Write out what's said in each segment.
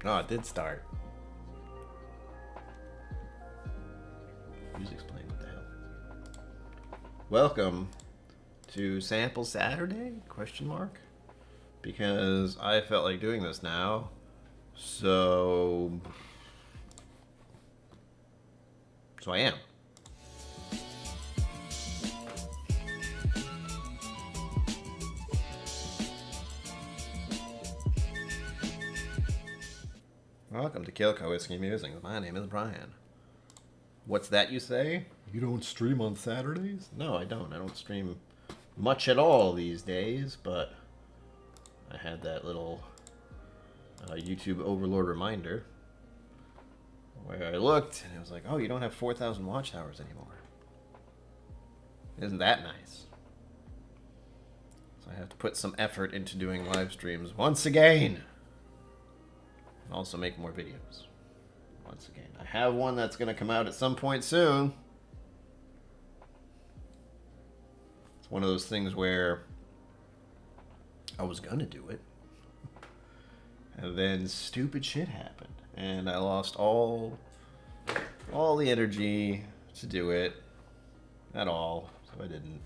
Oh, it did start. Music's playing. What the hell? Welcome to Sample Saturday? Question mark? Because I felt like doing this now. So I am. Welcome to KillCo Whiskey Musings. My name is Brian. What's that you say? You don't stream on Saturdays? No, I don't. I don't stream much at all these days, but I had that little YouTube overlord reminder where I looked and it was like, oh, you don't have 4,000 watch hours anymore. Isn't that nice? So I have to put some effort into doing live streams once again. And also make more videos. Once again. I have one that's going to come out at some point soon. It's one of those things where I was going to do it. And then stupid shit happened. And I lost all the energy to do it at all. So I didn't.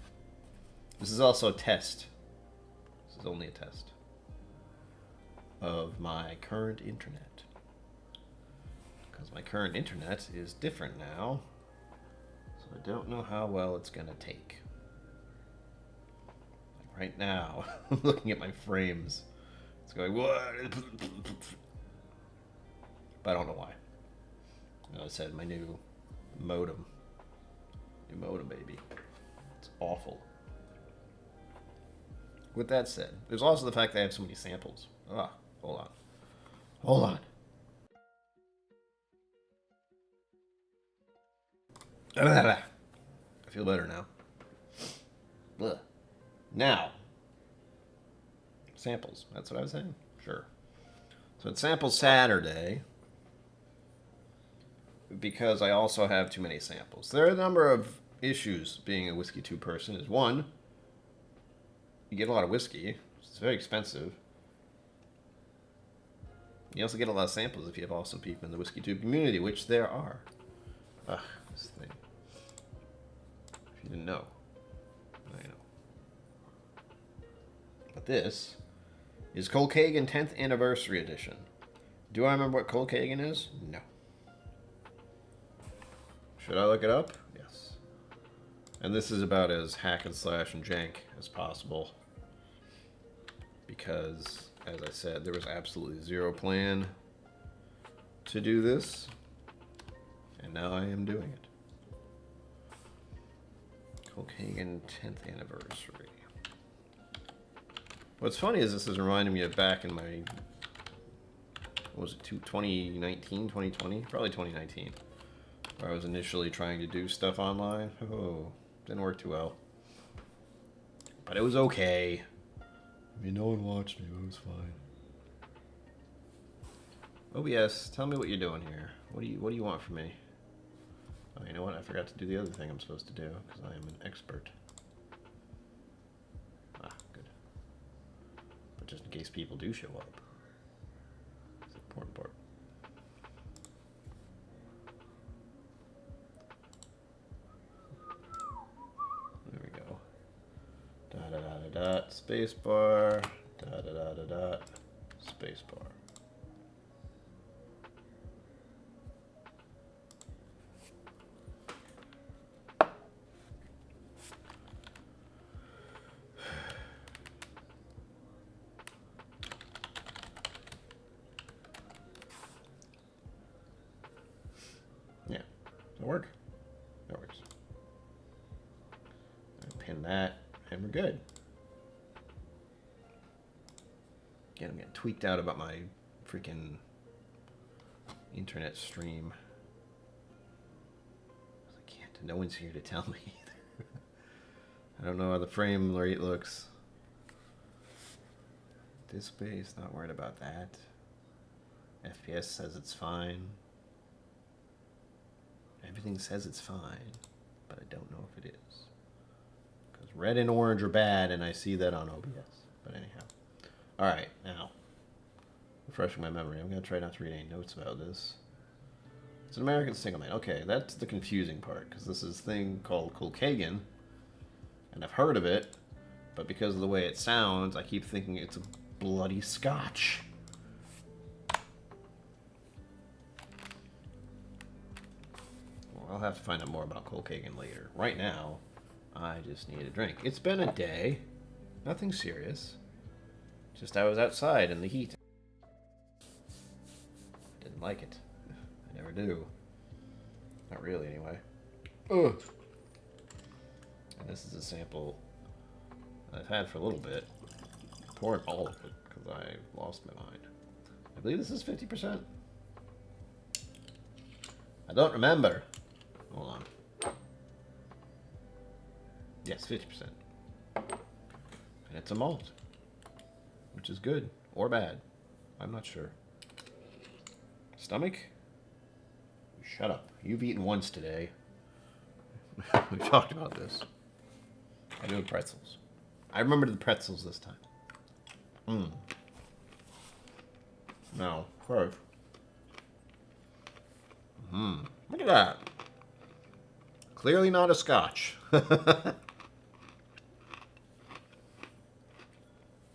This is also a test. This is only a test of my current internet. Because my current internet is different now. So I don't know how well it's going to take. Like right now, I'm looking at my frames. It's going, what? But I don't know why. I said my new modem. New modem, baby. It's awful. With that said, there's also the fact that I have so many samples. Ah, hold on. Hold on. I feel better now. Ugh. Now, samples. That's what I was saying? Sure. So it's Sample Saturday because I also have too many samples. There are a number of issues being a WhiskeyTube person. Is one, you get a lot of whiskey. It's very expensive. You also get a lot of samples if you have awesome people in the WhiskeyTube community, which there are. Ugh, this thing. If you didn't know. I know. But this is KillCo 10th Anniversary Edition. Do I remember what KillCo is? No. Should I look it up? Yes. And this is about as hack and slash and jank as possible. Because, as I said, there was absolutely zero plan to do this. And now I am doing it. KillCo 10th Anniversary. What's funny is this is reminding me of back in my, what was it, 2019, 2020? Probably 2019. Where I was initially trying to do stuff online. Oh, didn't work too well. But it was okay. I mean, no one watched me, but it was fine. OBS, tell me what you're doing here. What do you want from me? Oh, you know what? I forgot to do the other thing I'm supposed to do, because I am an expert. Ah, good. But just in case people do show up. It's the important part. There we go. Da-da-da-da-da, space bar. Da-da-da-da-da, space bar. That work? That works. Pin that, and we're good. Again, I'm getting tweaked out about my freaking internet stream. I can't. No one's here to tell me either. I don't know how the frame rate looks. Displays, not worried about that. FPS says it's fine. Everything says it's fine, but I don't know if it is. Because red and orange are bad, and I see that on OBS. But anyhow. Alright, now. Refreshing my memory. I'm going to try not to read any notes about this. It's an American single malt. Okay, that's the confusing part, because this is a thing called KillCo, and I've heard of it, but because of the way it sounds, I keep thinking it's a bloody Scotch. Well, I'll have to find out more about KillCo later. Right now, I just need a drink. It's been a day. Nothing serious. Just I was outside in the heat. Didn't like it. I never do. Not really, anyway. Ugh. And this is a sample I've had for a little bit. I poured all of it because I lost my mind. I believe this is 50%. I don't remember. Hold on. Yes, 50%. And it's a malt. Which is good. Or bad. I'm not sure. Stomach? Shut up. You've eaten once today. We've talked about this. I do have pretzels. I remembered the pretzels this time. Now, first. Look at that. Clearly not a Scotch. You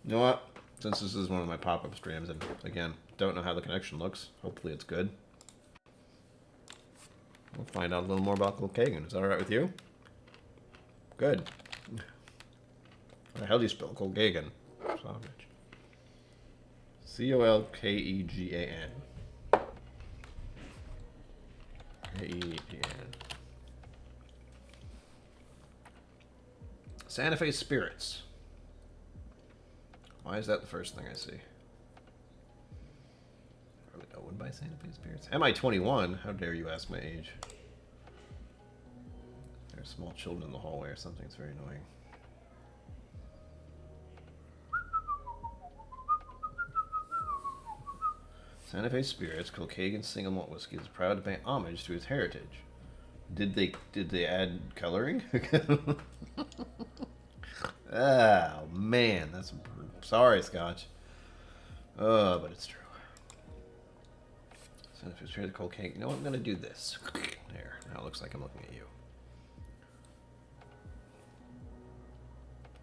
know what? Since this is one of my pop-up streams, and again, don't know how the connection looks. Hopefully it's good. We'll find out a little more about KillCo. Is that alright with you? Good. How the hell do you spell KillCo? Sausage. C-O-L-K-E-G-A-N. K-E-G-A-N. Santa Fe Spirits. Why is that the first thing I see? Are we owned by Santa Fe Spirits? Am I 21? How dare you ask my age? There are small children in the hallway or something. It's very annoying. Santa Fe Spirits, KillCo single malt whiskey, is proud to pay homage to its heritage. Did they add coloring? Oh man, that's sorry, Scotch. But it's true. Santa Fe Spirits, KillCo. You know what? I'm gonna do this. There. Now it looks like I'm looking at you.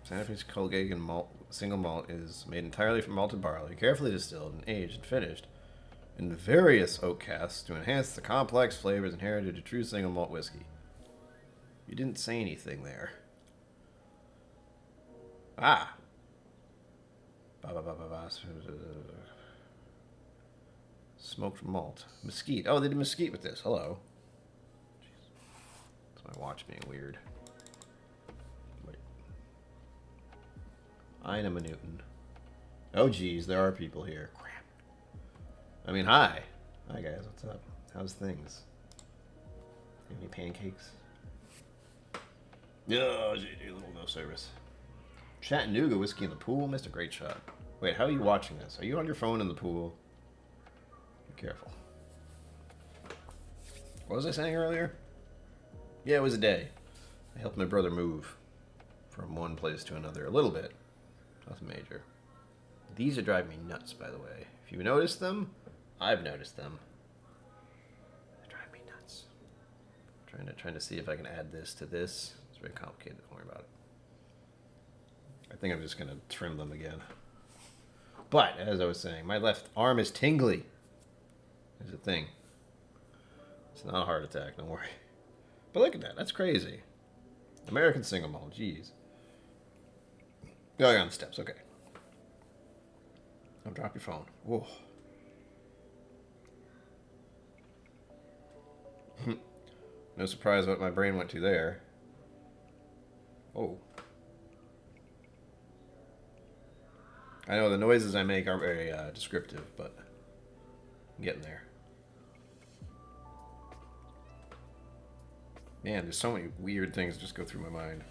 Santa Fe's KillCo malt, single malt is made entirely from malted barley, carefully distilled and aged and finished in various oak casks to enhance the complex flavors and heritage of true single malt whiskey. You didn't say anything there. Ah. Smoked malt. Mesquite. Oh, they did mesquite with this. Hello. Jeez. That's my watch being weird. Wait. Ina Newton. Oh, geez. There are people here. Crap. I mean, hi. Hi, guys. What's up? How's things? Any pancakes? Oh, JJ, a little no service. Chattanooga whiskey in the pool. Missed a great shot. Wait, how are you watching this? Are you on your phone in the pool? Be careful. What was I saying earlier? Yeah, it was a day. I helped my brother move from one place to another a little bit. Nothing major. These are driving me nuts, by the way. If you noticed them, I've noticed them. They drive me nuts. Trying to see if I can add this to this. It's very complicated. Don't worry about it. I think I'm just going to trim them again. But, as I was saying, my left arm is tingly. There's a thing. It's not a heart attack, don't worry. But look at that. That's crazy. American single malt. Jeez. Going on the steps. Okay. Don't drop your phone. Whoa. No surprise what my brain went to there. Oh. I know the noises I make are very descriptive, but I'm getting there. Man, there's so many weird things that just go through my mind.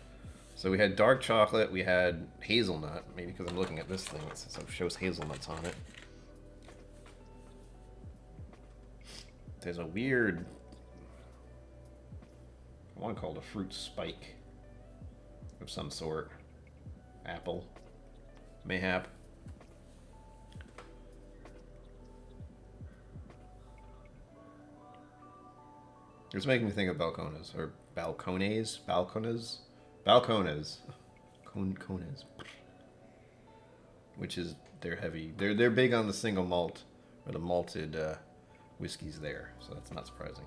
So we had dark chocolate, we had hazelnut, maybe because I'm looking at this thing, it shows hazelnuts on it. There's a weird, I want to call it a fruit spike of some sort. Apple, mayhap. It's making me think of balcones or balcones, which is they're heavy. They're big on the single malt or the malted whiskeys there, so that's not surprising.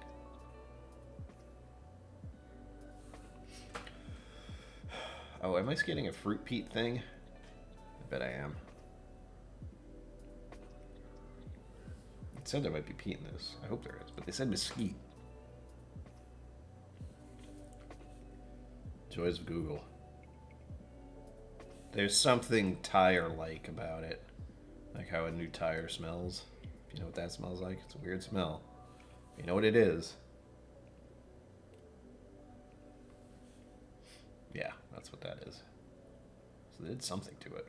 Oh, am I getting a fruit peat thing? I bet I am. It said there might be peat in this. I hope there is, but they said mesquite. Joys of Google. There's something tire-like about it. Like how a new tire smells. If you know what that smells like, it's a weird smell. You know what it is. Yeah, that's what that is. So they did something to it.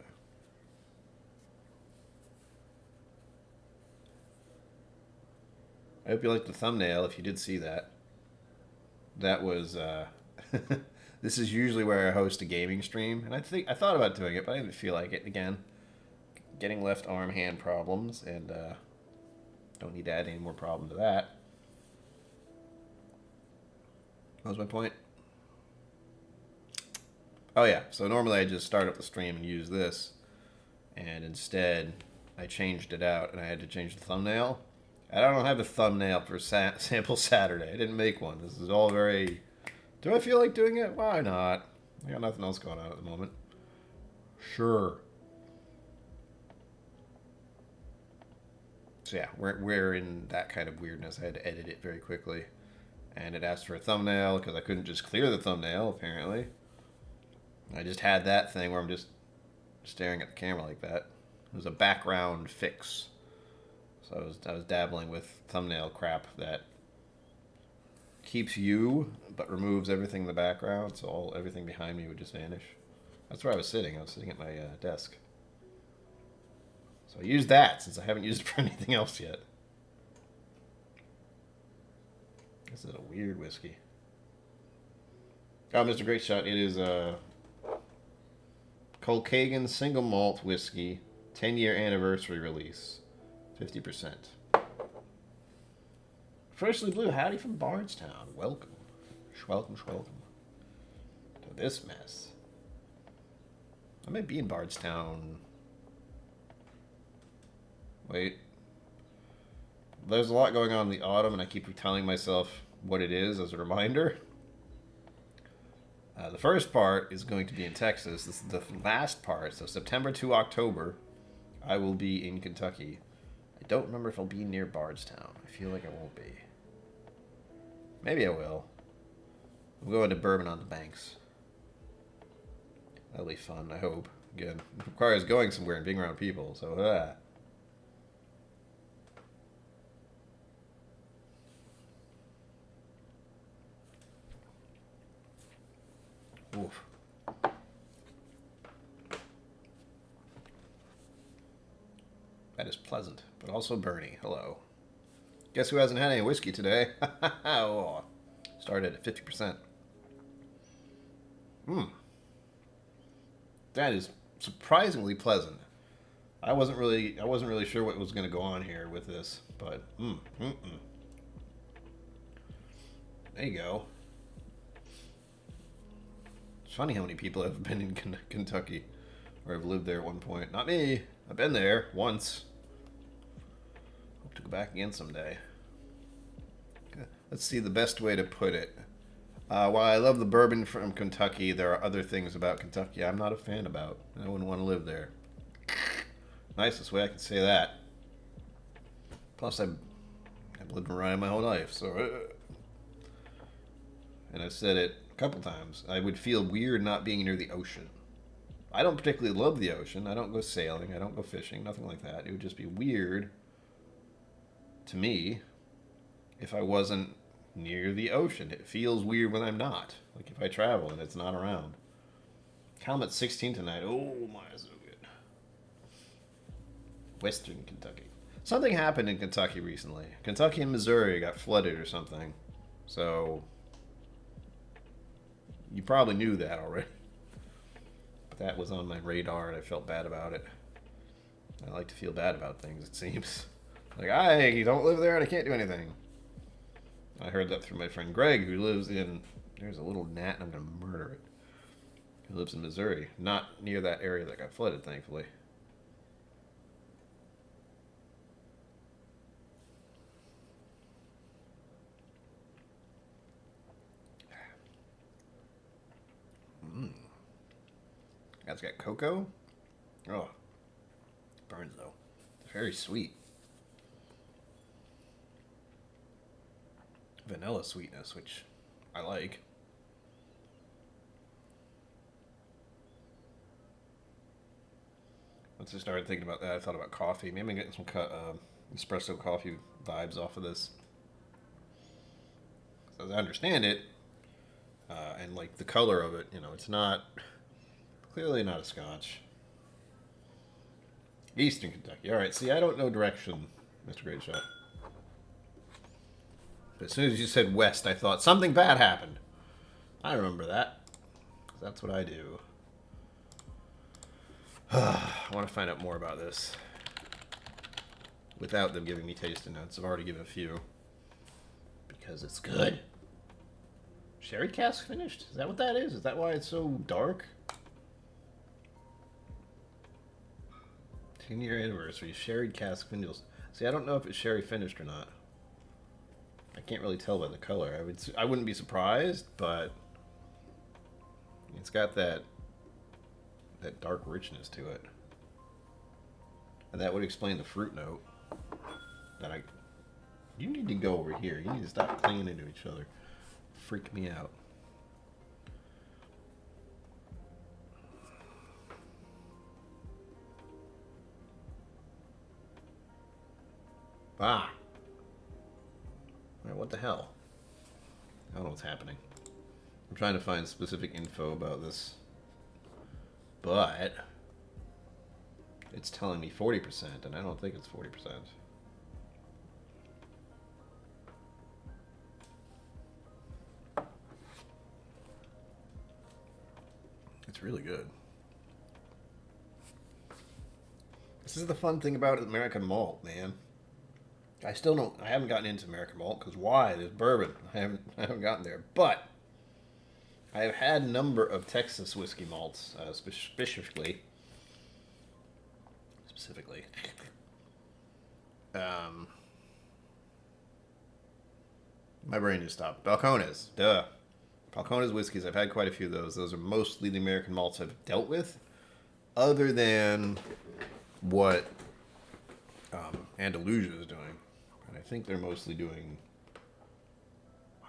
I hope you liked the thumbnail if you did see that. That was, this is usually where I host a gaming stream, and I thought about doing it, but I didn't feel like it again. Getting left arm hand problems, and don't need to add any more problem to that. What was my point? Oh yeah, so normally I just start up the stream and use this, and instead I changed it out, and I had to change the thumbnail. And I don't have a thumbnail for Sample Saturday. I didn't make one. This is all very... Do I feel like doing it? Why not? I got nothing else going on at the moment. Sure. So yeah, we're in that kind of weirdness. I had to edit it very quickly. And it asked for a thumbnail because I couldn't just clear the thumbnail, apparently. I just had that thing where I'm just staring at the camera like that. It was a background fix. So I was dabbling with thumbnail crap that keeps you, but removes everything in the background, so everything behind me would just vanish. That's where I was sitting. I was sitting at my desk. So I used that, since I haven't used it for anything else yet. This is a weird whiskey. Oh, Mr. Great Shot, it is a Colkagan Single Malt Whiskey, 10-year anniversary release. 50%. Freshly Blue, howdy from Bardstown. Welcome. Schwelcome to this mess. I might be in Bardstown. Wait. There's a lot going on in the autumn, and I keep telling myself what it is as a reminder. The first part is going to be in Texas. This is the last part, so September to October, I will be in Kentucky. I don't remember if I'll be near Bardstown. I feel like I won't be. Maybe I will. I'm going to Bourbon on the Banks. That'll be fun, I hope. Again, it requires going somewhere and being around people, so Oof. That is pleasant, but also burny. Hello. Guess who hasn't had any whiskey today? Oh, started at 50%. That is surprisingly pleasant. I wasn't really sure what was going to go on here with this, but there you go. It's funny how many people have been in Kentucky or have lived there at one point. Not me. I've been there once. Hope to go back again someday. Let's see the best way to put it. While I love the bourbon from Kentucky, there are other things about Kentucky I'm not a fan about. I wouldn't want to live there. Nicest way I can say that. Plus, I've lived around my whole life, so... And I've said it a couple times. I would feel weird not being near the ocean. I don't particularly love the ocean. I don't go sailing. I don't go fishing. Nothing like that. It would just be weird to me if I wasn't near the ocean. It feels weird when I'm not. Like if I travel and it's not around. Calm at 16 tonight. Oh my, so good. Western Kentucky. Something happened in Kentucky recently. Kentucky and Missouri got flooded or something. So you probably knew that already. But that was on my radar and I felt bad about it. I like to feel bad about things, it seems. Like, I don't live there and I can't do anything. I heard that through my friend Greg, who lives in... There's a little gnat, and I'm going to murder it. He lives in Missouri. Not near that area that got flooded, thankfully. That's got cocoa. Oh, burns though. It's very sweet. Vanilla sweetness, which I like. Once I started thinking about that, I thought about coffee. Maybe I'm getting some espresso coffee vibes off of this. As I understand it, and like the color of it, it's not... Clearly not a Scotch. Eastern Kentucky. Alright, see, I don't know direction, Mr. Great Shot. But as soon as you said west, I thought something bad happened. I remember that. That's what I do. I want to find out more about this. Without them giving me tasting notes. I've already given a few. Because it's good. Sherry cask finished? Is that what that is? Is that why it's so dark? 10-year anniversary, sherry cask finished. See, I don't know if it's sherry finished or not. I can't really tell by the color. I wouldn't be surprised, but it's got that dark richness to it, and that would explain the fruit note. You need to go over here. You need to stop clinging into each other. Freak me out. Ah. What the hell? I don't know what's happening. I'm trying to find specific info about this. But it's telling me 40%, and I don't think it's 40%. It's really good. This is the fun thing about American malt, man. I haven't gotten into American malt, because why? There's bourbon. I haven't gotten there. But I have had a number of Texas whiskey malts, specifically. My brain just stopped. Balcones, duh. Balcones whiskeys, I've had quite a few of those. Those are mostly the American malts I've dealt with, other than what Andalusia is doing. And I think they're mostly doing...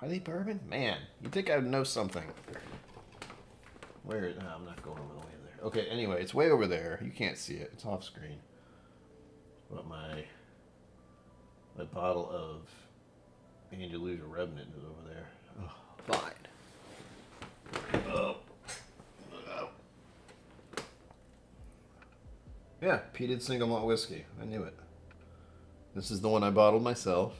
Are they bourbon? Man, you'd think I would know something. Where? No, I'm not going all the way there. Okay, anyway, it's way over there. You can't see it. It's off screen. But my bottle of Andalusia Revenant is over there. Oh, fine. Oh. Yeah, peated single malt whiskey. I knew it. This is the one I bottled myself.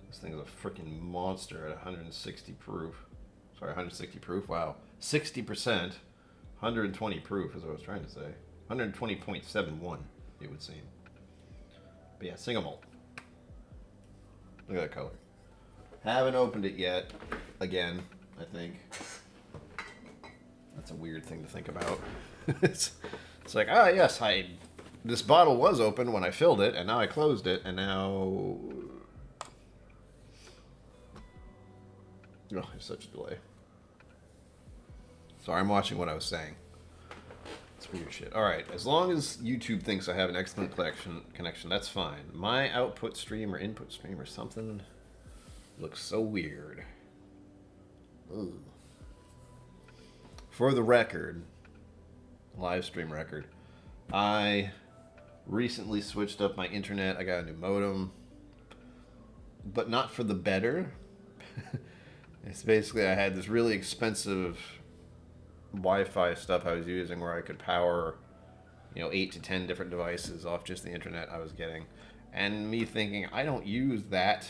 This thing is a freaking monster at 160 proof. Sorry, 160 proof? Wow. 60%. 120 proof is what I was trying to say. 120.71, it would seem. But yeah, single malt. Look at that color. Haven't opened it yet. Again, I think. That's a weird thing to think about. It's like, yes, this bottle was open when I filled it, and now I closed it, and now... Oh, there's such a delay. Sorry, I'm watching what I was saying. It's weird shit. Alright, as long as YouTube thinks I have an excellent connection, that's fine. My output stream or input stream or something looks so weird. Ugh. For the record, live stream record, I recently switched up my internet. I got a new modem, but not for the better. It's basically I had this really expensive Wi-Fi stuff I was using where I could power, 8 to 10 different devices off just the internet I was getting. And me thinking, I don't use that,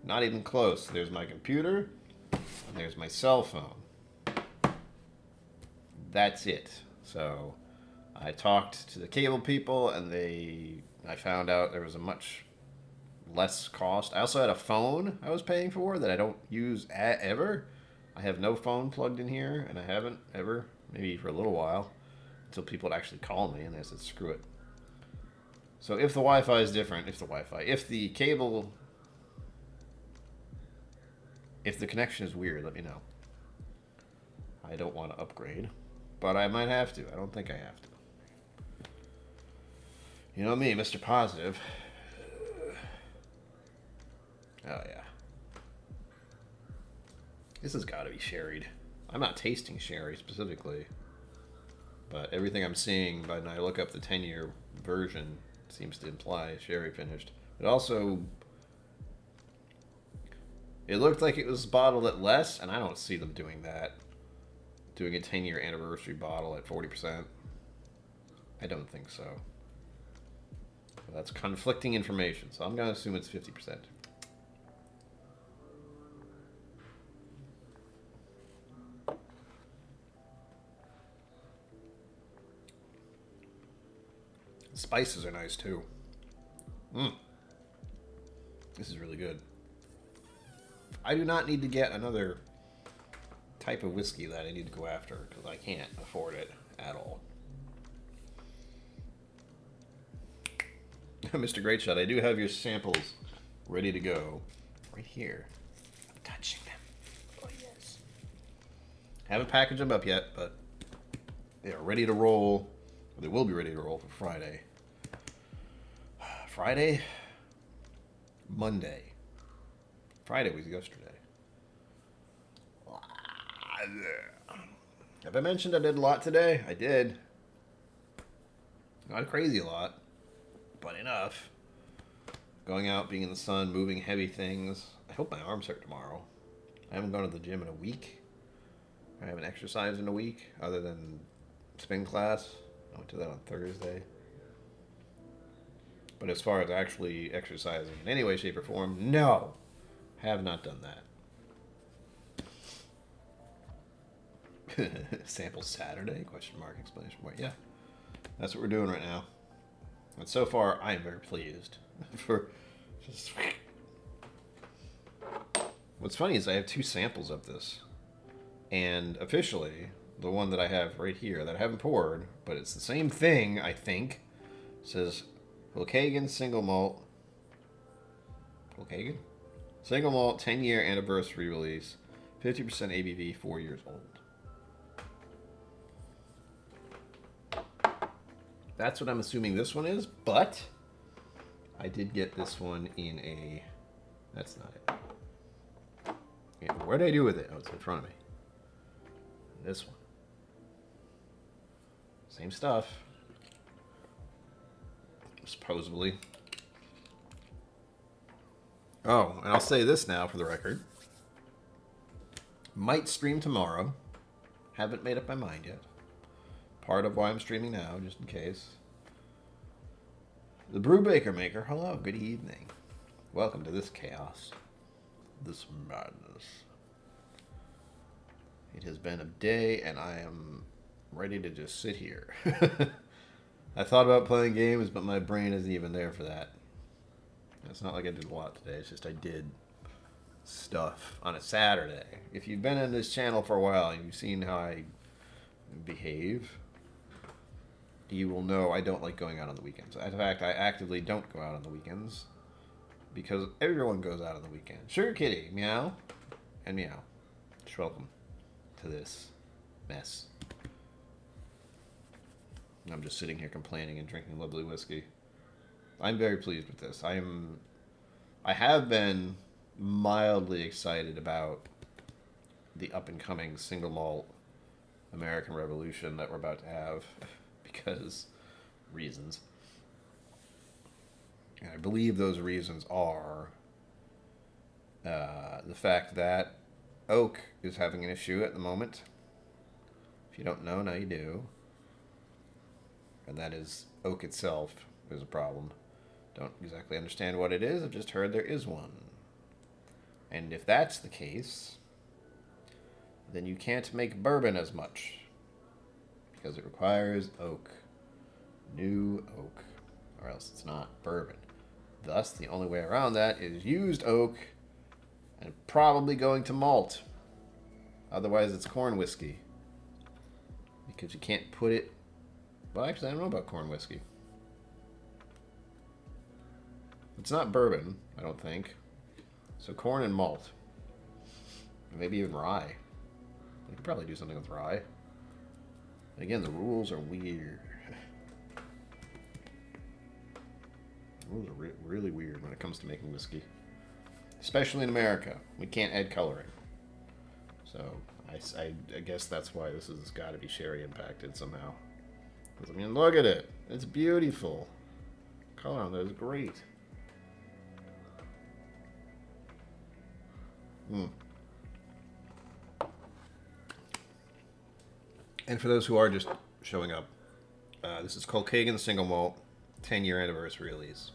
not even close. There's my computer, and there's my cell phone. That's it. So I talked to the cable people, and I found out there was a much less cost. I also had a phone I was paying for that I don't use ever. I have no phone plugged in here, and I haven't ever, maybe for a little while, until people would actually call me, and I said, screw it. So if the Wi-Fi is different, if the cable, if the connection is weird, let me know. I don't want to upgrade, but I might have to. I don't think I have to. You know me, Mr. Positive. Oh, yeah. This has got to be sherried. I'm not tasting sherry specifically, but everything I'm seeing when I look up the 10-year version seems to imply sherry finished. It also, it looked like it was bottled at less, and I don't see them doing that. Doing a 10-year anniversary bottle at 40%. I don't think so. But that's conflicting information, so I'm going to assume it's 50%. Spices are nice too. This is really good. I do not need to get another type of whiskey that I need to go after because I can't afford it at all. Mr. Great Shot, I do have your samples ready to go right here. I'm touching them. Oh, yes. Haven't packaged them up yet, but they are ready to roll. They will be ready to roll for Friday. Friday? Monday. Friday was yesterday. Have I mentioned I did a lot today? I did. Not a crazy lot, but enough. Going out, being in the sun, moving heavy things. I hope my arms hurt tomorrow. I haven't gone to the gym in a week. I haven't exercised in a week, other than spin class. I went to that on Thursday. But as far as actually exercising in any way, shape, or form, no. Have not done that. Sample Saturday? Question mark, explanation mark. Yeah. That's what we're doing right now. And so far, I am very pleased. For just... What's funny is I have 2 samples of this. And officially, the one that I have right here that I haven't poured, but it's the same thing, I think. It says Kilcagan Single Malt. Kilcagan? Single Malt 10-year anniversary release. 50% ABV, 4 years old. That's what I'm assuming this one is, but I did get this one in a... That's not it. Okay, what did I do with it? Oh, it's in front of me. This one. Same stuff. Supposedly. Oh, and I'll say this now for the record. Might stream tomorrow. Haven't made up my mind yet. Part of why I'm streaming now, just in case. The Brew Baker Maker, hello, good evening. Welcome to this chaos. This madness. It has been a day, and I am ready to just sit here. I thought about playing games, but my brain isn't even there for that. It's not like I did a lot today, it's just I did stuff on a Saturday. If you've been in this channel for a while and you've seen how I behave, you will know I don't like going out on the weekends. In fact, I actively don't go out on the weekends because everyone goes out on the weekend. Sugar Kitty, meow, and meow. Just welcome to this mess. I'm just sitting here complaining and drinking lovely whiskey. I'm very pleased with this. I have been mildly excited about the up-and-coming single malt American Revolution that we're about to have because reasons. And I believe those reasons are the fact that oak is having an issue at the moment. If you don't know, now you do. And that is oak itself is a problem. Don't exactly understand what it is. I've just heard there is one. And if that's the case, then you can't make bourbon as much because it requires oak. New oak. Or else it's not bourbon. Thus, the only way around that is used oak and probably going to malt. Otherwise, it's corn whiskey. Because you can't put it... Well, actually, I don't know about corn whiskey. It's not bourbon, I don't think. So corn and malt. Maybe even rye. You could probably do something with rye. Again, the rules are weird. The rules are really weird when it comes to making whiskey. Especially in America. We can't add coloring. So, I guess that's why this has got to be sherry impacted somehow. Because, I mean, look at it. It's beautiful. Color on that is great. And for those who are just showing up, this is Kilkenny Single Malt 10-year anniversary release.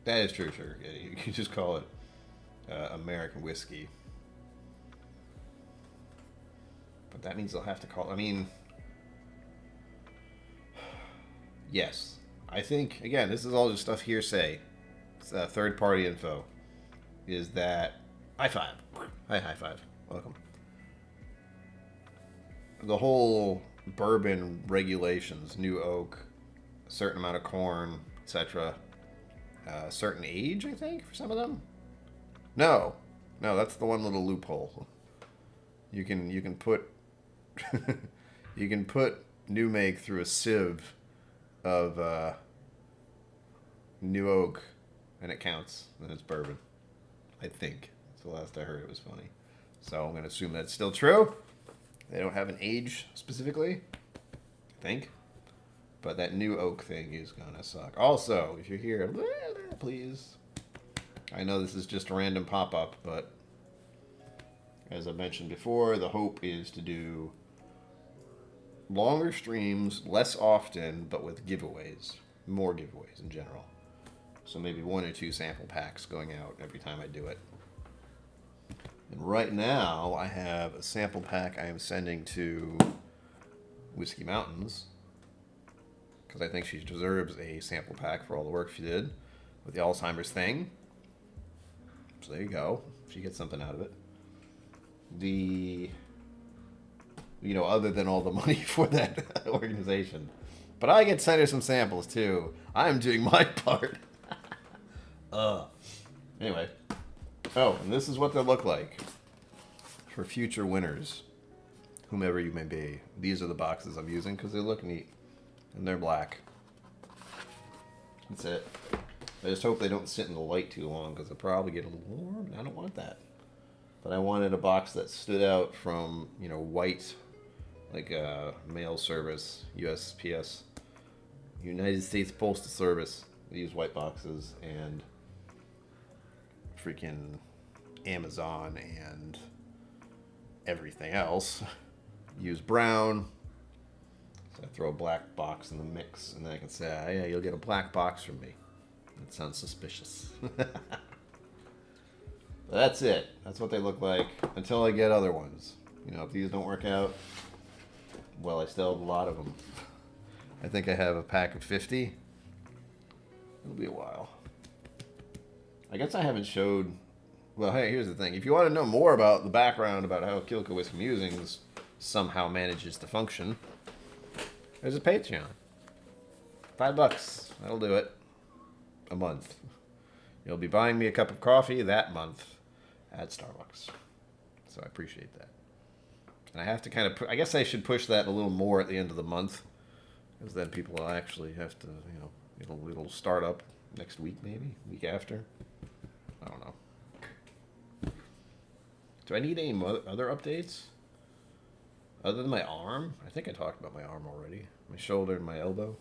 That is true, sure. Yeah, you can just call it American whiskey. But that means they'll have to call... I mean... Yes. I think, again, this is all just stuff hearsay. It's, third-party info. Is that... High five. Hi, high five. Welcome. The whole bourbon regulations, new oak, a certain amount of corn, etc., certain age, I think, for some of them. No, that's the one little loophole. You can put you can put new make through a sieve of new oak, and it counts, and it's bourbon. I think that's the last I heard. It was funny, so I'm gonna assume that's still true. They don't have an age specifically, I think. But that new oak thing is gonna suck. Also, if you're here, please. I know this is just a random pop-up, but as I mentioned before, the hope is to do longer streams, less often, but with giveaways. More giveaways in general. So maybe 1 or 2 sample packs going out every time I do it. And right now, I have a sample pack I am sending to Whiskey Mountains, because I think she deserves a sample pack for all the work she did with the Alzheimer's thing. So there you go. She gets something out of it. Other than all the money for that organization. But I get sent her some samples too. I am doing my part. Anyway. Oh, and this is what they look like for future winners, whomever you may be. These are the boxes I'm using because they look neat. And they're black. That's it. I just hope they don't sit in the light too long because they'll probably get a little warm. I don't want that. But I wanted a box that stood out from, white, like mail service, USPS, United States Postal Service. They use white boxes, and freaking Amazon and everything else use brown. I throw a black box in the mix, and then I can say, oh, yeah, you'll get a black box from me. That sounds suspicious. But that's it. That's what they look like until I get other ones. If these don't work out, well, I still have a lot of them. I think I have a pack of 50. It'll be a while. I guess I haven't showed... Well, hey, here's the thing. If you want to know more about the background about how KillCo Whiskey Musings somehow manages to function... There's a Patreon. $5. That'll do it. A month. You'll be buying me a cup of coffee that month at Starbucks. So I appreciate that. And I have to kind of... I guess I should push that a little more at the end of the month. Because then people will actually have to, it'll start up next week maybe. Week after. I don't know. Do I need any other updates? Other than my arm? I think I talked about my arm already. My shoulder and my elbow.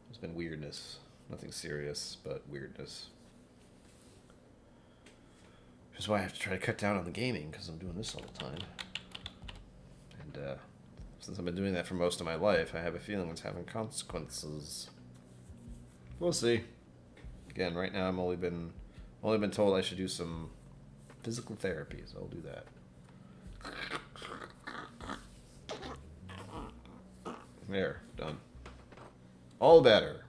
There's been weirdness. Nothing serious, but weirdness. Which is why I have to try to cut down on the gaming, because I'm doing this all the time. And since I've been doing that for most of my life, I have a feeling it's having consequences. We'll see. Again, right now I'm only been told I should do some Physical therapy, so I'll do that. There, done. All better.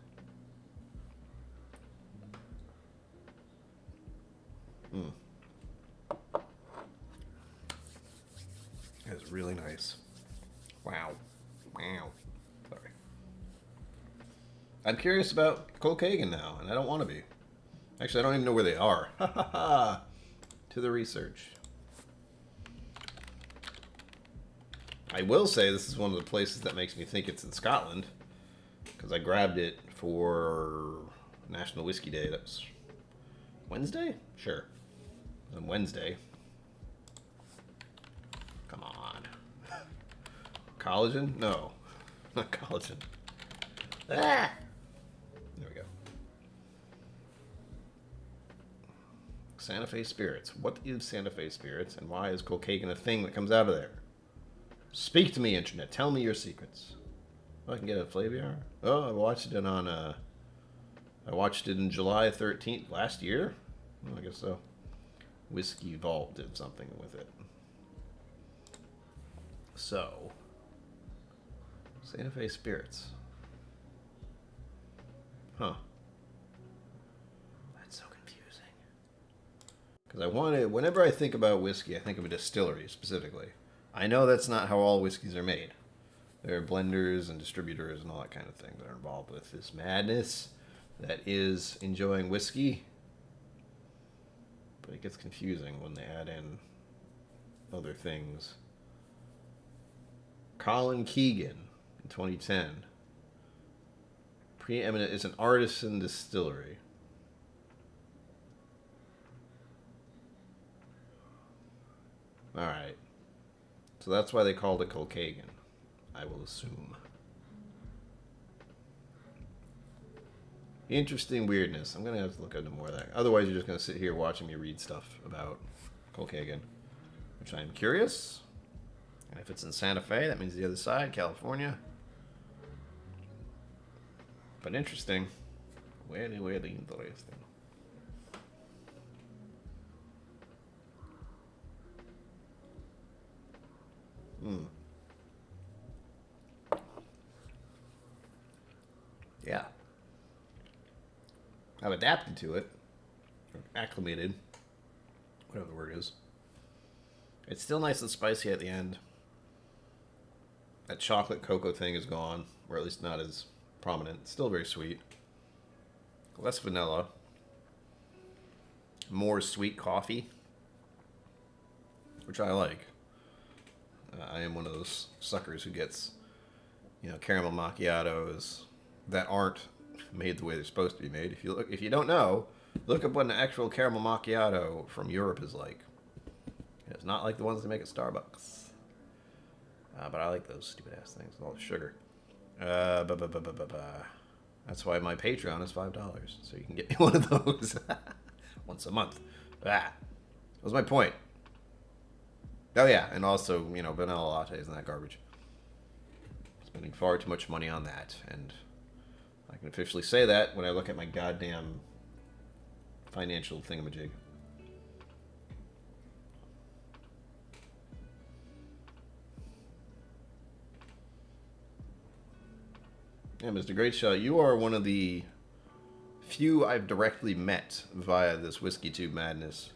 That's really nice. Wow. Wow. Sorry. I'm curious about KillCo now, and I don't want to be. Actually, I don't even know where they are. Ha ha ha. To the research. I will say this is one of the places that makes me think it's in Scotland, because I grabbed it for National Whiskey Day. That was Wednesday? Sure. It was on Wednesday. Come on. Collagen? No. Not collagen. Ah! There we go. Santa Fe Spirits. What is Santa Fe Spirits, and why is KillCo a thing that comes out of there? Speak to me, Internet. Tell me your secrets. Oh, I can get a Flaviar? Oh, I watched it on, I watched it in July 13th last year? Oh, I guess so. Whiskey Vault did something with it. So, Santa Fe Spirits. Huh. That's so confusing. Because I wanted, whenever I think about whiskey, I think of a distillery specifically. I know that's not how all whiskeys are made. There are blenders and distributors and all that kind of thing that are involved with this madness that is enjoying whiskey. But it gets confusing when they add in other things. Colin Keegan in 2010. Preeminent is an artisan distillery. Alright. So that's why they called it KillCo, I will assume. Interesting weirdness. I'm going to have to look into more of that. Otherwise, you're just going to sit here watching me read stuff about KillCo, which I'm curious. And if it's in Santa Fe, that means the other side, California. But interesting. Really, really interesting. Yeah. I've adapted to it. Or acclimated. Whatever the word is. It's still nice and spicy at the end. That chocolate cocoa thing is gone. Or at least not as prominent. Still very sweet. Less vanilla. More sweet coffee. Which I like. I am one of those suckers who gets, caramel macchiatos that aren't made the way they're supposed to be made. If you don't know, look up what an actual caramel macchiato from Europe is like. It's not like the ones they make at Starbucks. But I like those stupid ass things with all the sugar. That's why my Patreon is $5, so you can get me one of those once a month. That was my point. Oh yeah, and also, vanilla lattes and that garbage. Spending far too much money on that, and I can officially say that when I look at my goddamn financial thingamajig. Yeah, Mr. Great Shot, you are one of the few I've directly met via this WhiskeyTube madness.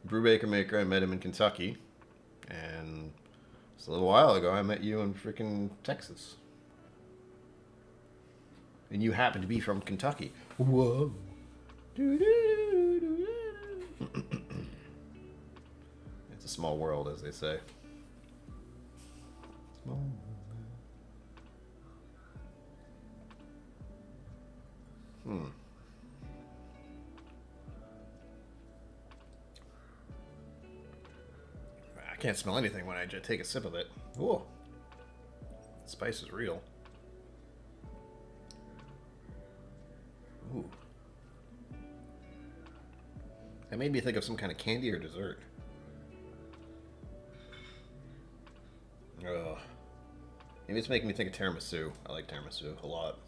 Brewbaker Maker, I met him in Kentucky. And just a little while ago, I met you in freaking Texas. And you happen to be from Kentucky. Whoa. It's a small world, as they say. Small. I can't smell anything when I just take a sip of it. Ooh. The spice is real. Ooh. That made me think of some kind of candy or dessert. Ugh. Maybe it's making me think of tiramisu. I like tiramisu a lot.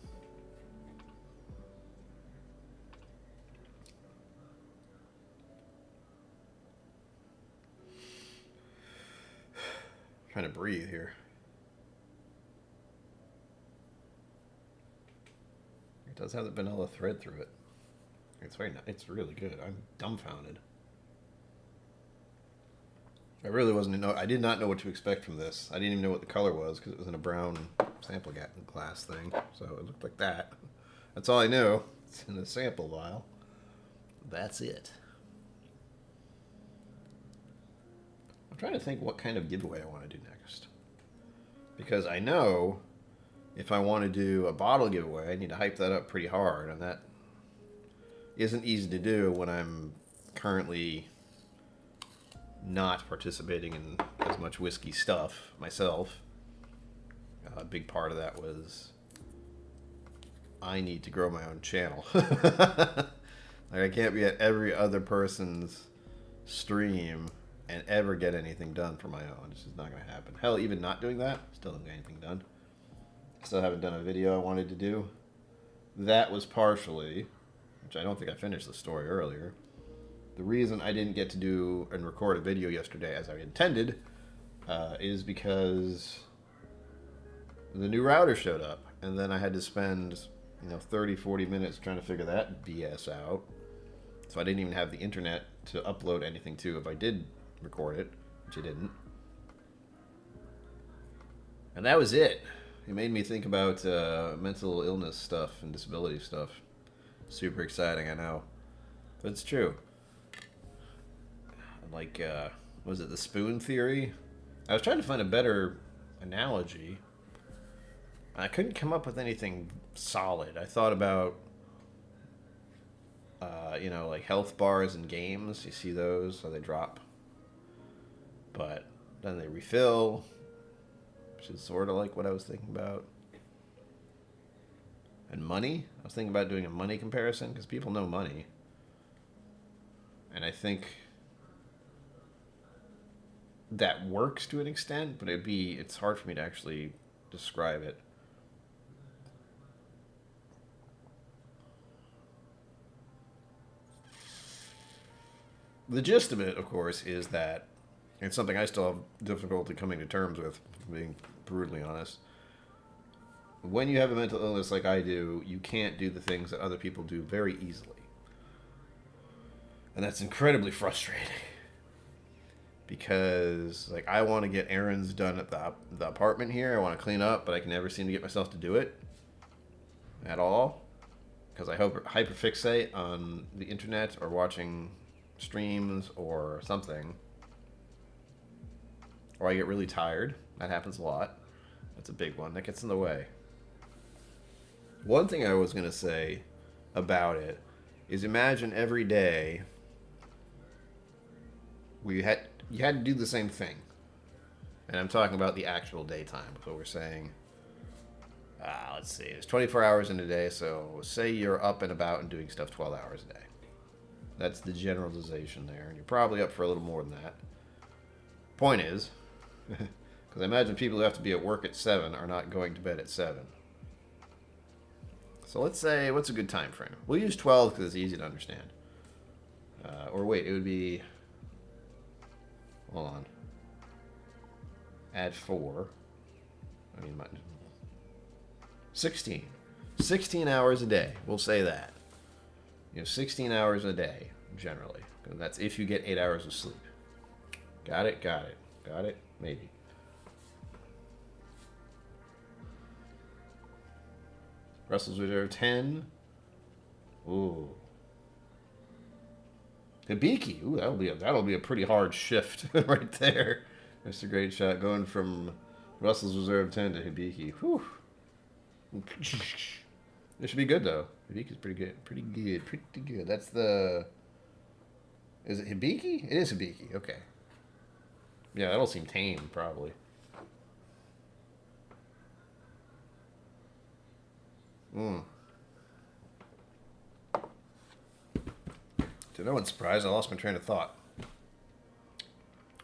trying to breathe here. It does have the vanilla thread through it. It's very nice. It's really good. I'm dumbfounded. I really wasn't. I did not know what to expect from this. I didn't even know what the color was because it was in a brown sample glass thing. So it looked like that. That's all I knew. It's in a sample vial. That's it. I'm trying to think what kind of giveaway I want to do next. Because I know if I want to do a bottle giveaway, I need to hype that up pretty hard. And that isn't easy to do when I'm currently not participating in as much whiskey stuff myself. A big part of that was I need to grow my own channel. Like I can't be at every other person's stream and ever get anything done for my own. It's just not going to happen. Hell, even not doing that, still haven't got anything done. Still haven't done a video I wanted to do. That was partially, which I don't think I finished the story earlier. The reason I didn't get to do and record a video yesterday as I intended is because the new router showed up. And then I had to spend 30, 40 minutes trying to figure that BS out. So I didn't even have the internet to upload anything to if I did record it, which I didn't. And that was it. It made me think about mental illness stuff and disability stuff. Super exciting, I know. But it's true. Like, was it the spoon theory? I was trying to find a better analogy. I couldn't come up with anything solid. I thought about, like health bars and games. You see those, so they drop. But then they refill, which is sort of like what I was thinking about. And money. I was thinking about doing a money comparison because people know money. And I think that works to an extent, but it's hard for me to actually describe it. The gist of it, of course, is that it's something I still have difficulty coming to terms with, being brutally honest. When you have a mental illness like I do, you can't do the things that other people do very easily. And that's incredibly frustrating. Because, I want to get errands done at the apartment here. I want to clean up, but I can never seem to get myself to do it at all. Because I hyperfixate on the internet or watching streams or something. Or I get really tired. That happens a lot. That's a big one. That gets in the way. One thing I was going to say about it is imagine every day you had to do the same thing. And I'm talking about the actual daytime. So we're saying, let's see, there's 24 hours in a day, so say you're up and about and doing stuff 12 hours a day. That's the generalization there, and you're probably up for a little more than that. Point is, because I imagine people who have to be at work at 7 are not going to bed at 7. So let's say, what's a good time frame? We'll use 12 because it's easy to understand. Or wait, it would be, hold on, add 4. 16. 16 hours a day, we'll say that. 16 hours a day, generally. And that's if you get 8 hours of sleep. Got it? Got it. Got it? Maybe. Russell's Reserve 10. Ooh. Hibiki. Ooh, that'll be a pretty hard shift right there. That's a great shot going from Russell's Reserve 10 to Hibiki. Whew. It should be good though. Hibiki's pretty good. Pretty good. That's the... Is it Hibiki? It is Hibiki. Okay. Yeah, that'll seem tame, probably. To no one's surprise, I lost my train of thought.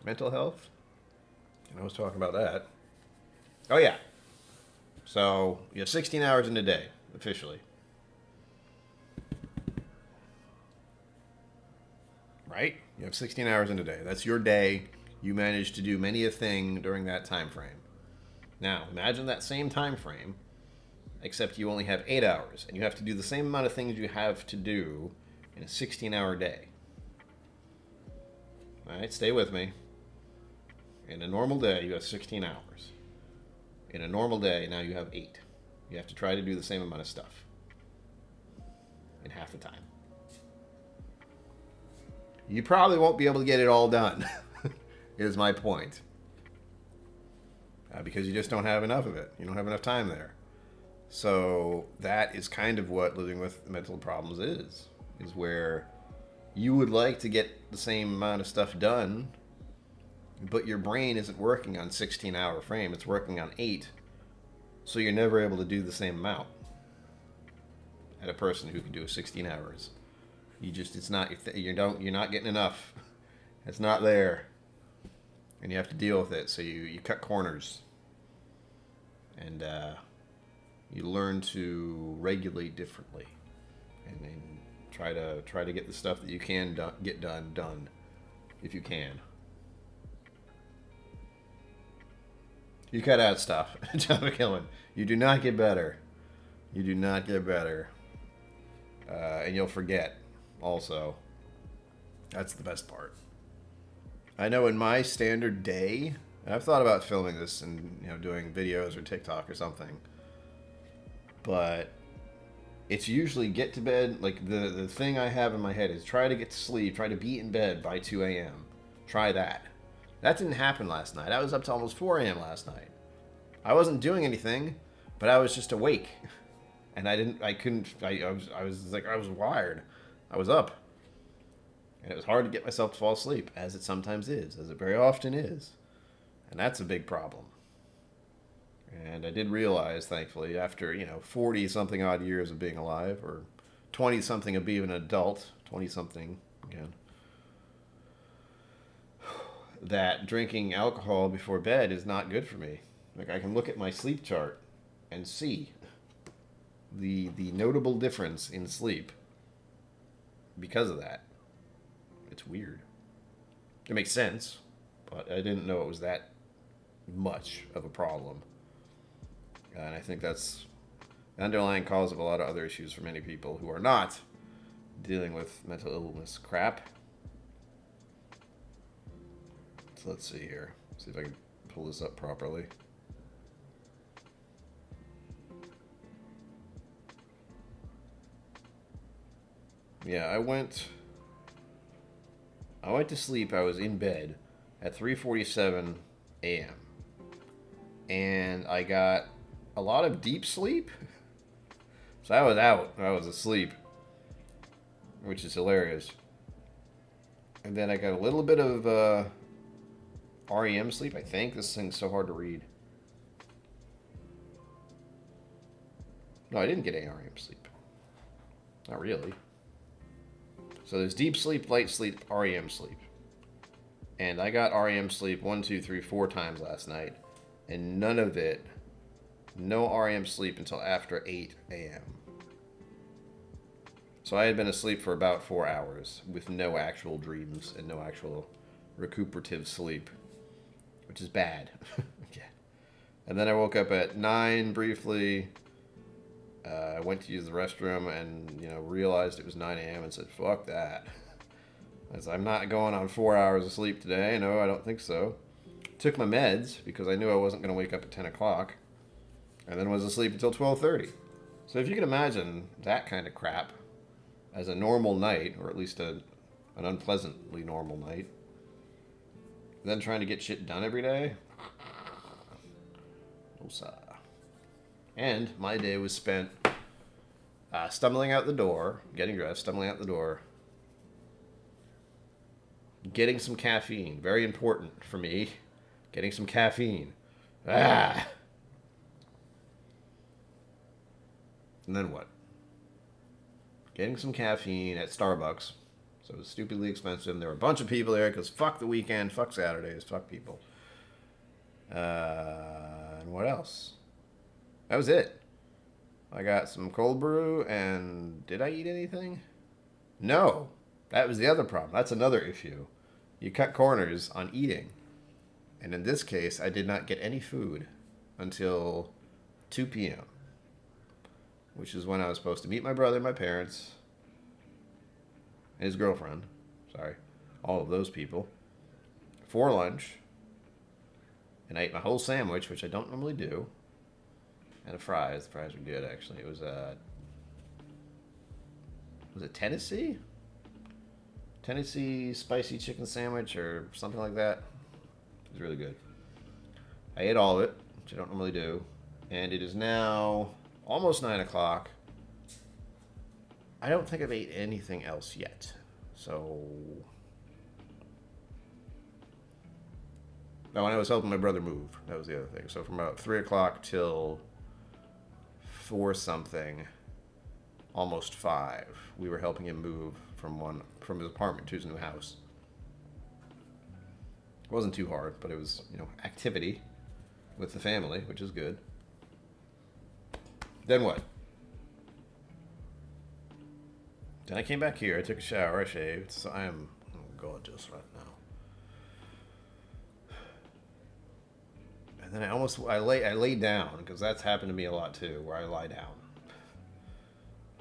Mental health? I was talking about that. Oh, yeah. So, you have 16 hours in a day, officially. Right? You have 16 hours in a day. That's your day. you managed to do many a thing during that time frame. Now, imagine that same time frame, except you only have 8 hours, and you have to do the same amount of things you have to do in a 16-hour day. All right, stay with me. In a normal day, you have 16 hours. In a normal day, now you have 8. You have to try to do the same amount of stuff in half the time. You probably won't be able to get it all done, is my point. Because you just don't have enough of it. You don't have enough time there. So that is kind of what living with mental problems is where you would like to get the same amount of stuff done, but your brain isn't working on 16-hour frame. It's working on 8, so you're never able to do the same amount at a person who can do 16 hours. You're not getting enough. It's not there, and you have to deal with it. So you cut corners, and you learn to regulate differently, and then try to get the stuff that you can get done if you can. You cut out stuff. John McKillen. You do not get better. You do not get better. And you'll forget also. That's the best part. I know in my standard day, and I've thought about filming this and doing videos or TikTok or something, but it's usually get to bed. Like the thing I have in my head is try to get to sleep, try to be in bed by 2 a.m. Try that. That didn't happen last night. I was up to almost 4 a.m. last night. I wasn't doing anything, but I was just awake. And I was wired. I was up. And it was hard to get myself to fall asleep, as it sometimes is, as it very often is. And that's a big problem. And I did realize, thankfully, after, 40-something odd years of being alive, or 20-something of being an adult, 20-something again, that drinking alcohol before bed is not good for me. Like, I can look at my sleep chart and see the notable difference in sleep because of that. It's weird. It makes sense, but I didn't know it was that much of a problem. And I think that's the underlying cause of a lot of other issues for many people who are not dealing with mental illness crap. So let's see here. See if I can pull this up properly. Yeah, I went to sleep. I was in bed at 3:47 a.m. and I got a lot of deep sleep. So I was out. I was asleep, which is hilarious. And then I got a little bit of REM sleep, I think. This thing's so hard to read. No, I didn't get any REM sleep. Not really. So there's deep sleep, light sleep, REM sleep. And I got REM sleep 1, 2, 3, 4 times last night. And none of it, no REM sleep until after 8 a.m. So I had been asleep for about 4 hours with no actual dreams and no actual recuperative sleep, which is bad. Okay. And then I woke up at 9 briefly. I went to use the restroom and, realized it was 9 a.m. and said, fuck that. I said, I'm not going on 4 hours of sleep today. No, I don't think so. Took my meds because I knew I wasn't going to wake up at 10 o'clock. And then was asleep until 12:30. So if you can imagine that kind of crap as a normal night, or at least an unpleasantly normal night, then trying to get shit done every day, no sir. And my day was spent stumbling out the door, getting dressed, stumbling out the door, getting some caffeine. Very important for me. Getting some caffeine. And then what? Getting some caffeine at Starbucks. So it was stupidly expensive. There were a bunch of people there because fuck the weekend, fuck Saturdays, fuck people. And what else? That was it. I got some cold brew, and did I eat anything? No. That was the other problem. That's another issue. You cut corners on eating. And in this case, I did not get any food until 2 p.m., which is when I was supposed to meet my brother, my parents, and his girlfriend. Sorry. All of those people. For lunch. And I ate my whole sandwich, which I don't normally do. And the fries. The fries were good, actually. It was it Tennessee? Tennessee spicy chicken sandwich or something like that. It was really good. I ate all of it, which I don't normally do. And it is now almost 9 o'clock. I don't think I've ate anything else yet. So... No, when I was helping my brother move, that was the other thing. So from about 3 o'clock till 4 something, almost 5, we were helping him move from his apartment to his new house. It wasn't too hard, but it was, activity with the family, which is good. Then what? Then I came back here, I took a shower, I shaved, so I am gorgeous right now. And then I laid down, because that's happened to me a lot too, where I lie down.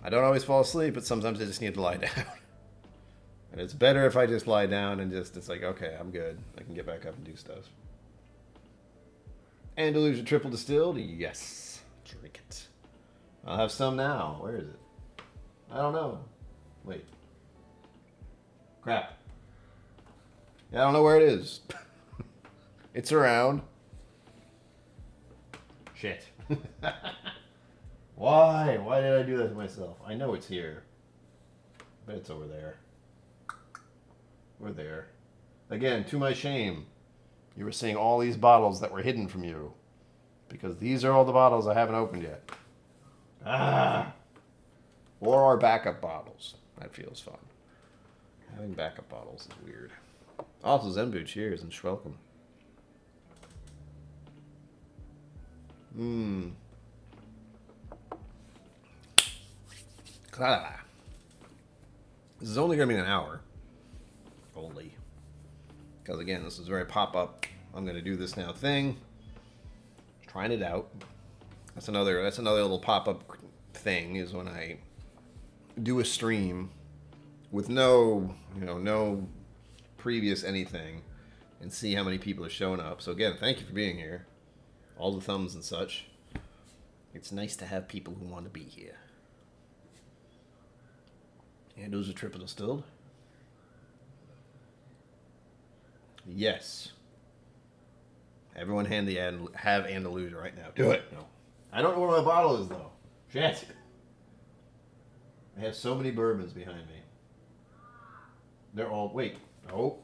I don't always fall asleep, but sometimes I just need to lie down. And it's better if I just lie down and it's like, okay, I'm good. I can get back up and do stuff. Andalusia triple distilled? Yes. Drink it. I'll have some now. Where is it? I don't know. Wait. Crap. Yeah, I don't know where it is. It's around. Shit. Why? Why did I do that to myself? I know it's here. I bet it's over there. Or there. Again, to my shame, you were seeing all these bottles that were hidden from you. Because these are all the bottles I haven't opened yet. Ah! Or our backup bottles. That feels fun. Having backup bottles is weird. Also, Zenbu, cheers and schwelcome. Mmm. This is only going to be an hour. Only. Because again, this is very pop-up. I'm going to do this now thing. Trying it out. That's another little pop-up thing, is when I do a stream with no previous anything and see how many people are showing up. So again, thank you for being here. All the thumbs and such. It's nice to have people who want to be here. And those are triple distilled. Yes. Everyone have Andalusia right now. Do it. No. I don't know where my bottle is though. Shit. I have so many bourbons behind me. They're all... Wait. Oh.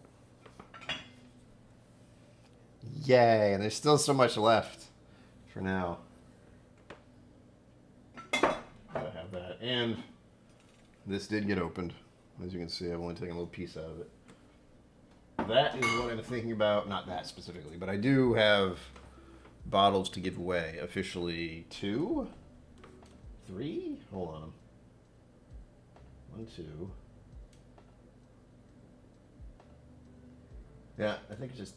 Yay. And there's still so much left for now. Gotta have that. And this did get opened. As you can see, I've only taken a little piece out of it. That is what I'm thinking about. Not that specifically, but I do have bottles to give away. Officially 2? 3? Hold on. 1, 2. Yeah, I think it's just...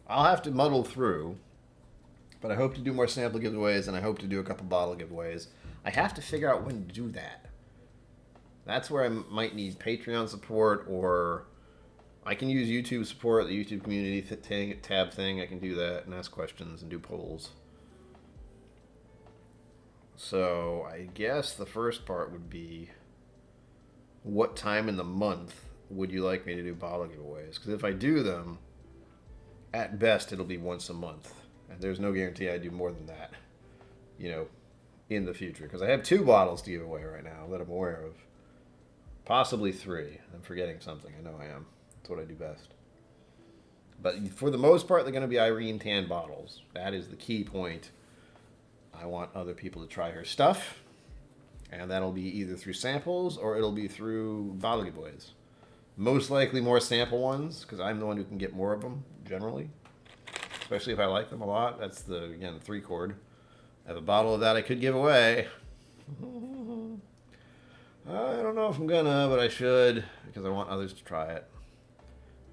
I'll have to muddle through, but I hope to do more sample giveaways, and I hope to do a couple bottle giveaways. I have to figure out when to do that. That's where I might need Patreon support, or I can use YouTube support, the YouTube community tab thing. I can do that and ask questions and do polls. So I guess the first part would be, what time in the month would you like me to do bottle giveaways? Because if I do them, at best it'll be once a month. And there's no guarantee I do more than that, in the future. Because I have 2 bottles to give away right now that I'm aware of. Possibly 3. I'm forgetting something. I know I am. That's what I do best. But for the most part, they're going to be Irene Tan bottles. That is the key point. I want other people to try her stuff. And that'll be either through samples or it'll be through bottle giveaways. Most likely more sample ones, because I'm the one who can get more of them, generally. Especially if I like them a lot. That's the 3-chord. I have a bottle of that I could give away. I don't know if I'm gonna, but I should, because I want others to try it.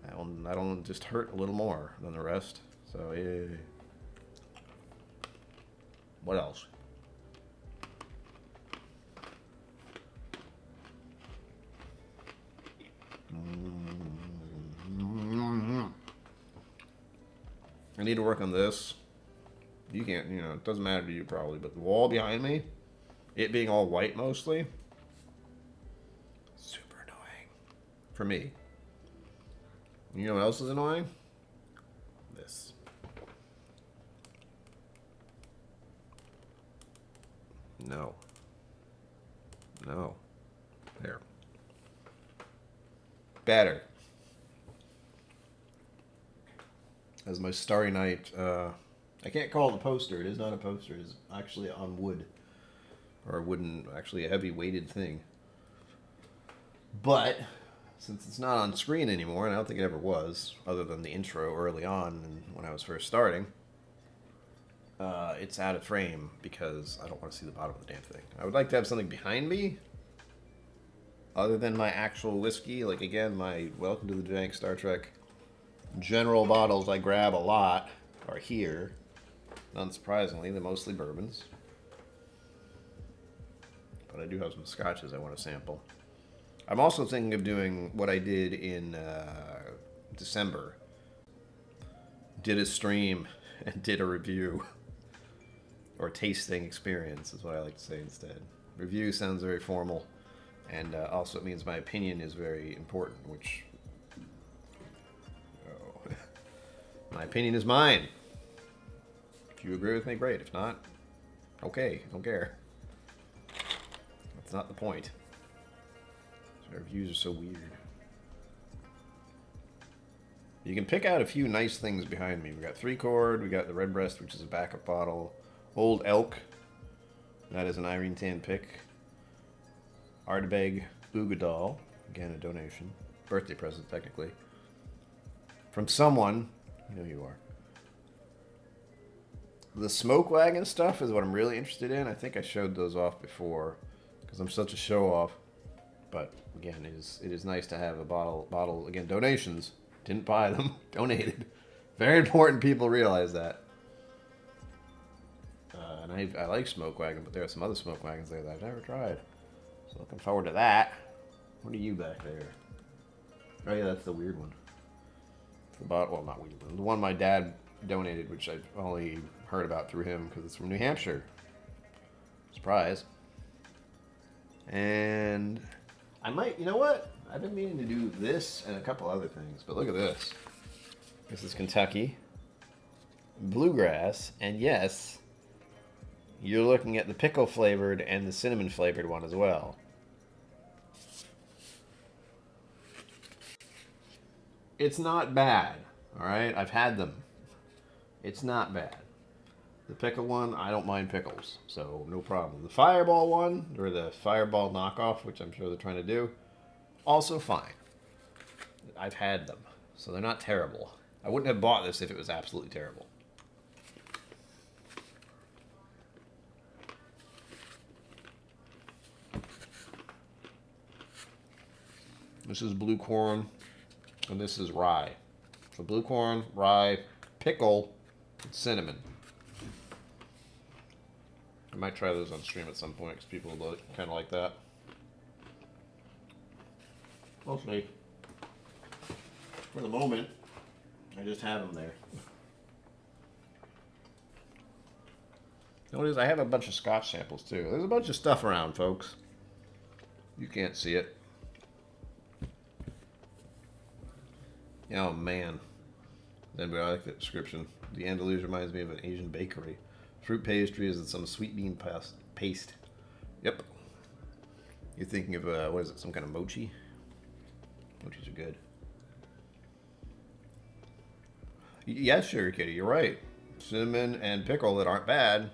That'll just hurt a little more than the rest. So yeah. What else? I need to work on this. You can't, it doesn't matter to you probably, but the wall behind me, it being all white mostly, super annoying for me. You know what else is annoying? This. No. No. There. Better. As my Starry Night, I can't call it a poster. It is not a poster. It's actually on wood. Or a wooden, actually a heavy weighted thing. But, since it's not on screen anymore, and I don't think it ever was, other than the intro early on and when I was first starting, it's out of frame because I don't want to see the bottom of the damn thing. I would like to have something behind me, other than my actual whiskey. Like, again, my Welcome to the Jank Star Trek general bottles I grab a lot are here. Unsurprisingly, they're mostly bourbons. But I do have some scotches I want to sample. I'm also thinking of doing what I did in December. Did a stream and did a review. Or tasting experience is what I like to say instead. Review sounds very formal. And also it means my opinion is very important, which... Oh. My opinion is mine. If you agree with me, great. If not, okay, don't care. That's not the point. So reviews are so weird. You can pick out a few nice things behind me. We got 3-chord, we got the Redbreast, which is a backup bottle. Old Elk, that is an Irene Tan pick. Ardbeg Ugadal, again a donation. Birthday present, technically. From someone, you know who you are. The Smoke Wagon stuff is what I'm really interested in. I think I showed those off before because I'm such a show-off. But again, it is nice to have a bottle. Again, donations. Didn't buy them. Donated. Very important people realize that. And I like Smoke Wagon, but there are some other Smoke Wagons there that I've never tried. So looking forward to that. What are you back there? Oh yeah, that's the weird one. The bottle, well, not weird one. The one my dad donated, which I've only heard about through him because it's from New Hampshire. Surprise. And I might, you know what? I've been meaning to do this and a couple other things, but look at this. This is Kentucky. Bluegrass, and yes, you're looking at the pickle flavored and the cinnamon flavored one as well. It's not bad, alright? I've had them. It's not bad. The pickle one, I don't mind pickles, so no problem. The Fireball one, or the Fireball knockoff, which I'm sure they're trying to do, also fine. I've had them, so they're not terrible. I wouldn't have bought this if it was absolutely terrible. This is blue corn, and this is rye. So blue corn, rye, pickle, and cinnamon. I might try those on stream at some point because people kind of like that. We'll see. For the moment, I just have them there. Notice I have a bunch of Scotch samples too. There's a bunch of stuff around, folks. You can't see it. Oh man. Then I like that description. The Andaluse reminds me of an Asian bakery. Fruit pastries and some sweet bean paste. Yep. You're thinking of, what is it, some kind of mochi? Mochis are good. Yes, Sugar Kitty, you're right. Cinnamon and pickle that aren't bad,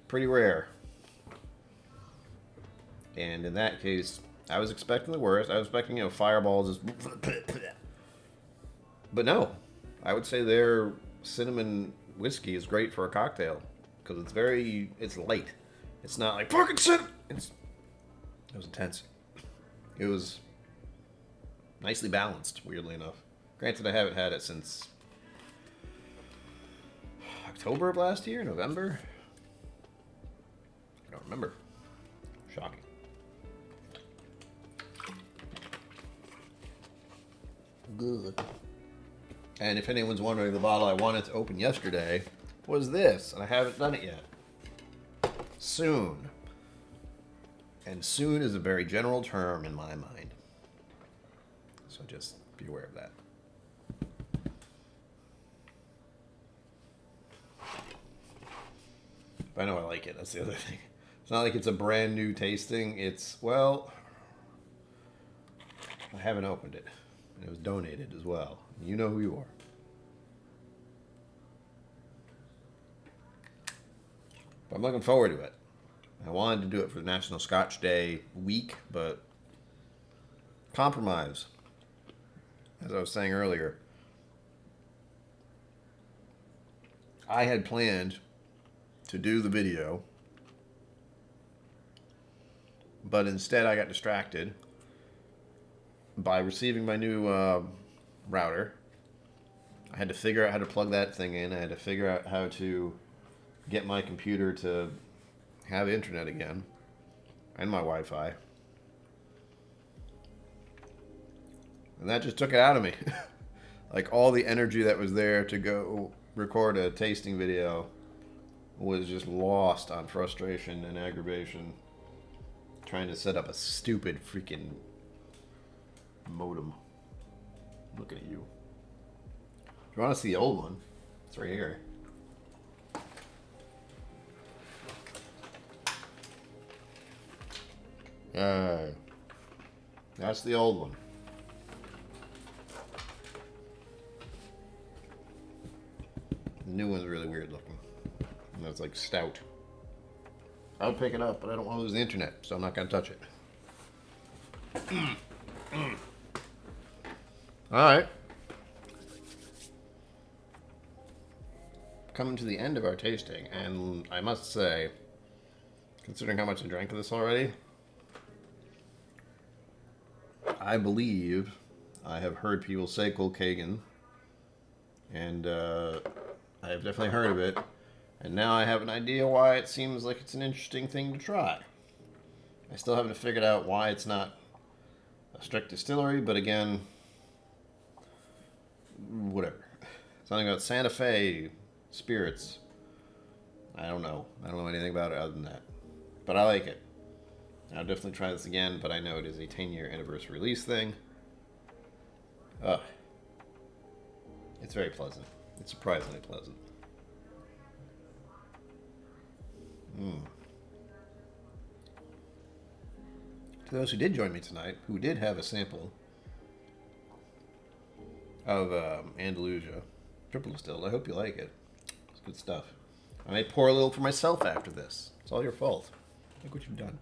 pretty rare. And in that case, I was expecting the worst. I was expecting, fireballs just... But no. I would say their cinnamon whiskey is great for a cocktail. Because it's light. It's not like, fucking cinnamon! It was intense. It was nicely balanced, weirdly enough. Granted, I haven't had it since October of last year, November. I don't remember. Shocking. Good. And if anyone's wondering, the bottle I wanted to open yesterday was this, and I haven't done it yet. Soon. And soon is a very general term in my mind. So just be aware of that. But I know I like it. That's the other thing. It's not like it's a brand new tasting. It's, well, I haven't opened it. And it was donated as well. You know who you are. But I'm looking forward to it. I wanted to do it for the National Scotch Day week, but compromise. As I was saying earlier, I had planned to do the video, but instead I got distracted by receiving my new router. I had to figure out how to plug that thing in. I had to figure out how to get my computer to have internet again, and my Wi-Fi. And that just took it out of me. Like, all the energy that was there to go record a tasting video was just lost on frustration and aggravation trying to set up a stupid freaking modem. Looking at you. If you want to see the old one, it's right here. That's the old one. The new one's really weird looking. And that's like stout. I'll pick it up, but I don't want to lose the internet, so I'm not going to touch it. Alright. Coming to the end of our tasting, and I must say, considering how much I drank of this already, I believe I have heard people say KillCo, and I have definitely heard of it, and now I have an idea why it seems like it's an interesting thing to try. I still haven't figured out why it's not a strict distillery, but again, whatever. Something about Santa Fe spirits. I don't know. I don't know anything about it other than that. But I like it. I'll definitely try this again, but I know it is a 10-year anniversary release thing. It's very pleasant. It's surprisingly pleasant. To those who did join me tonight, who did have a sample of Andalusia, triple distilled, I hope you like it. It's good stuff. I may pour a little for myself after this. It's all your fault. Look what you've done.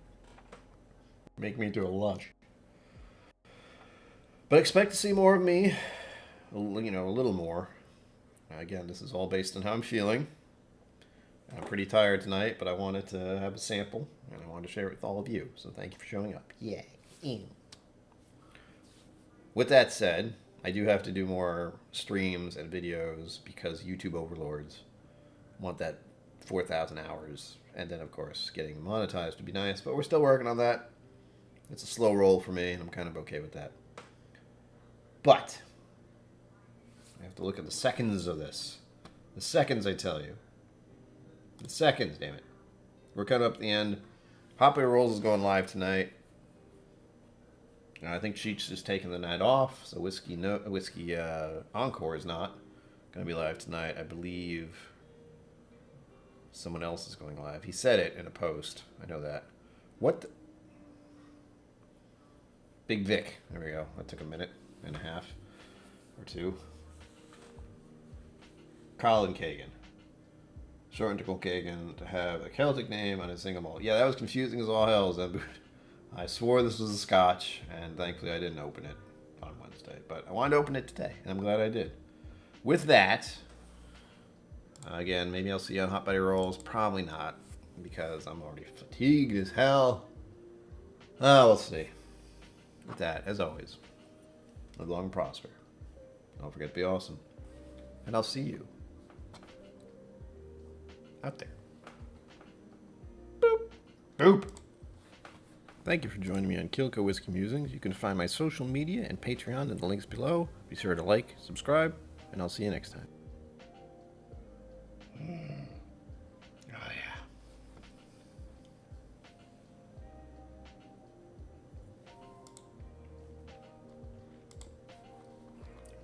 Make me into a lunch. But expect to see more of me. You know, a little more. Again, this is all based on how I'm feeling. I'm pretty tired tonight, but I wanted to have a sample, and I wanted to share it with all of you. So thank you for showing up. Yay. With that said, I do have to do more streams and videos because YouTube overlords want that 4,000 hours. And then, of course, getting monetized would be nice, but we're still working on that. It's a slow roll for me, and I'm kind of okay with that. But I have to look at the seconds of this. The seconds, I tell you. The seconds, damn it. We're coming up at the end. Hot Boy Rolls is going live tonight. I think Cheech is taking the night off, so Whiskey Encore is not going to be live tonight. I believe someone else is going live. He said it in a post. I know that. What the... Big Vic. There we go. That took a minute and a half or two. Colin Kagan. Shortened to KillCo to have a Celtic name on his single malt. Yeah, that was confusing as all hell. I swore this was a Scotch, and thankfully I didn't open it on Wednesday. But I wanted to open it today, and I'm glad I did. With that, again, maybe I'll see you on Hot Buddy Rolls. Probably not, because I'm already fatigued as hell. We'll see. With that, as always, live long and prosper. Don't forget to be awesome. And I'll see you out there. Boop. Boop. Thank you for joining me on KillCo Whiskey Musings. You can find my social media and Patreon in the links below. Be sure to like, subscribe, and I'll see you next time.